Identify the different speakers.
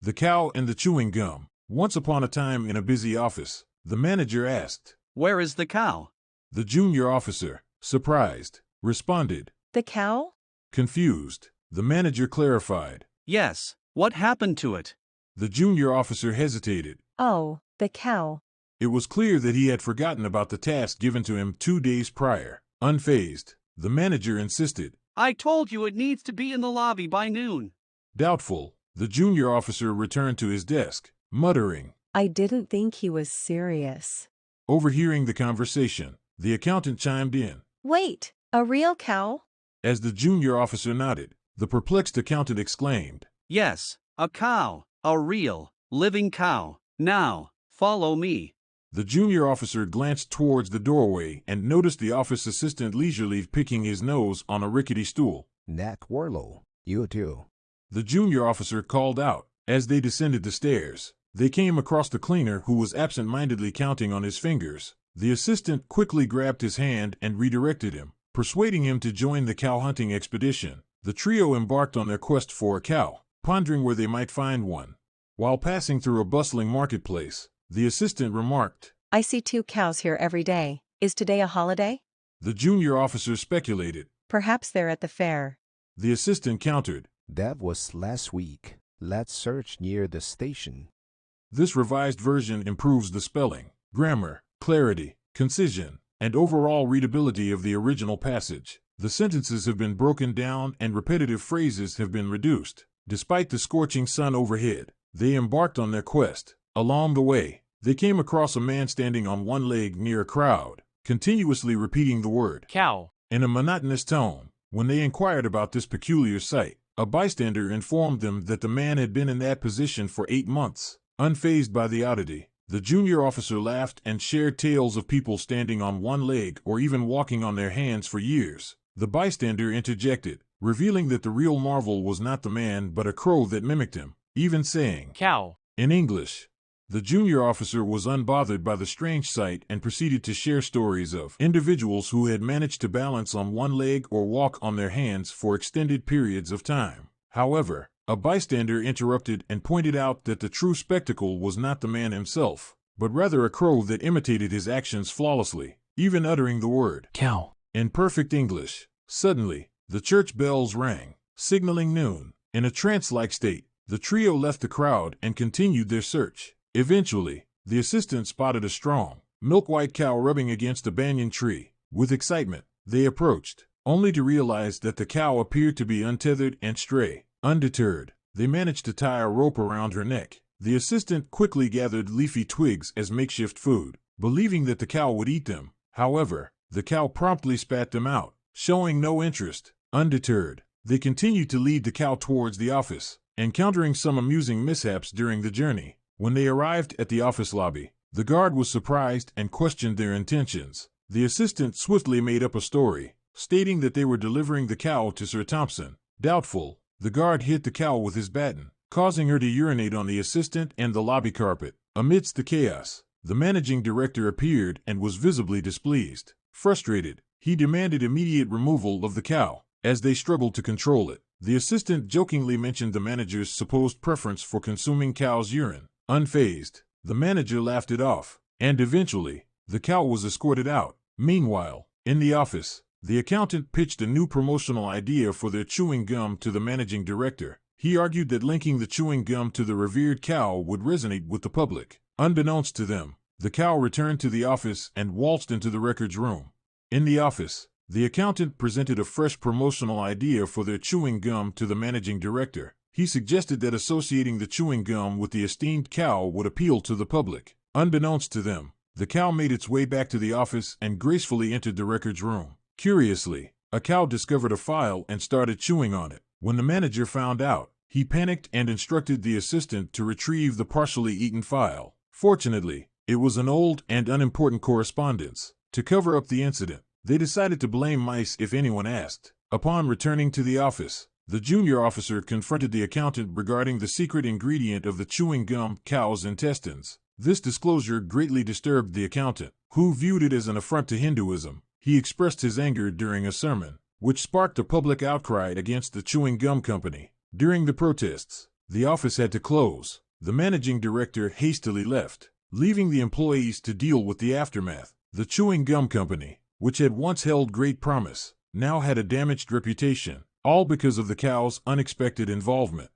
Speaker 1: The Cow and the Chewing Gum. Once upon a time in a busy office, the manager asked,
Speaker 2: "Where is the cow?"
Speaker 1: The junior officer, surprised, responded.
Speaker 3: The cow?
Speaker 1: Confused, the manager clarified.
Speaker 2: "Yes, what happened to it?"
Speaker 1: The junior officer hesitated.
Speaker 3: Oh, the cow.
Speaker 1: It was clear that he had forgotten about the task given to him 2 days prior. Unfazed, the manager insisted.
Speaker 2: "I told you it needs to be in the lobby by noon."
Speaker 1: Doubtful, the junior officer returned to his desk, muttering.
Speaker 3: I didn't think he was serious.
Speaker 1: Overhearing the conversation, the accountant chimed in.
Speaker 3: Wait, a real cow?
Speaker 1: As the junior officer nodded, the perplexed accountant exclaimed.
Speaker 2: "Yes, a cow, a real, living cow. Now, follow me."
Speaker 1: The junior officer glanced towards the doorway and noticed the office assistant leisurely picking his nose on a rickety stool.
Speaker 4: Nat Warlow, you too.
Speaker 1: The junior officer called out. As they descended the stairs, they came across the cleaner who was absent-mindedly counting on his fingers. The assistant quickly grabbed his hand and redirected him, persuading him to join the cow hunting expedition. The trio embarked on their quest for a cow, pondering where they might find one. While passing through a bustling marketplace, the assistant remarked,
Speaker 3: I see 2 cows here every day. Is today a holiday?
Speaker 1: The junior officer speculated.
Speaker 3: Perhaps they're at the fair.
Speaker 1: The assistant countered.
Speaker 4: That was last week. Let's search near the station.
Speaker 1: This revised version improves the spelling, grammar, clarity, concision, and overall readability of the original passage. The sentences have been broken down and repetitive phrases have been reduced. Despite the scorching sun overhead, they embarked on their quest. Along the way, they came across a man standing on one leg near a crowd, continuously repeating the word
Speaker 2: "Cow."
Speaker 1: in a monotonous tone. When they inquired about this peculiar sight, a bystander informed them that the man had been in that position for 8 months. Unfazed by the oddity, the junior officer laughed and shared tales of people standing on one leg or even walking on their hands for years. The bystander interjected, revealing that the real marvel was not the man but a crow that mimicked him, even saying
Speaker 2: "Cow."
Speaker 1: in English. The junior officer was unbothered by the strange sight and proceeded to share stories of individuals who had managed to balance on one leg or walk on their hands for extended periods of time. However, a bystander interrupted and pointed out that the true spectacle was not the man himself, but rather a crow that imitated his actions flawlessly, even uttering the word
Speaker 2: "Cow"
Speaker 1: in perfect English. Suddenly, the church bells rang, signaling noon. In a trance-like state, the trio left the crowd and continued their search. Eventually, the assistant spotted a strong, milk-white cow rubbing against a banyan tree. With excitement, they approached, only to realize that the cow appeared to be untethered and stray. Undeterred, they managed to tie a rope around her neck. The assistant quickly gathered leafy twigs as makeshift food, believing that the cow would eat them. However, the cow promptly spat them out, showing no interest. Undeterred, they continued to lead the cow towards the office, encountering some amusing mishaps during the journey. When they arrived at the office lobby, the guard was surprised and questioned their intentions. The assistant swiftly made up a story, stating that they were delivering the cow to Sir Thompson. Doubtful, the guard hit the cow with his baton, causing her to urinate on the assistant and the lobby carpet. Amidst the chaos, the managing director appeared and was visibly displeased. Frustrated, he demanded immediate removal of the cow. As they struggled to control it, the assistant jokingly mentioned the manager's supposed preference for consuming cow's urine. Unfazed, the manager laughed it off, and eventually, the cow was escorted out. Meanwhile, in the office, the accountant pitched a new promotional idea for their chewing gum to the managing director. He argued that linking the chewing gum to the revered cow would resonate with the public. Unbeknownst to them, the cow returned to the office and waltzed into the records room. In the office, the accountant presented a fresh promotional idea for their chewing gum to the managing director. He suggested that associating the chewing gum with the esteemed cow would appeal to the public. Unbeknownst to them, the cow made its way back to the office and gracefully entered the records room. Curiously, a cow discovered a file and started chewing on it. When the manager found out, he panicked and instructed the assistant to retrieve the partially eaten file. Fortunately, it was an old and unimportant correspondence. To cover up the incident, they decided to blame mice if anyone asked. Upon returning to the office, the junior officer confronted the accountant regarding the secret ingredient of the chewing gum, cow's intestines. This disclosure greatly disturbed the accountant, who viewed it as an affront to Hinduism. He expressed his anger during a sermon, which sparked a public outcry against the chewing gum company. During the protests, the office had to close. The managing director hastily left, leaving the employees to deal with the aftermath. The chewing gum company, which had once held great promise, now had a damaged reputation, all because of the cow's unexpected involvement.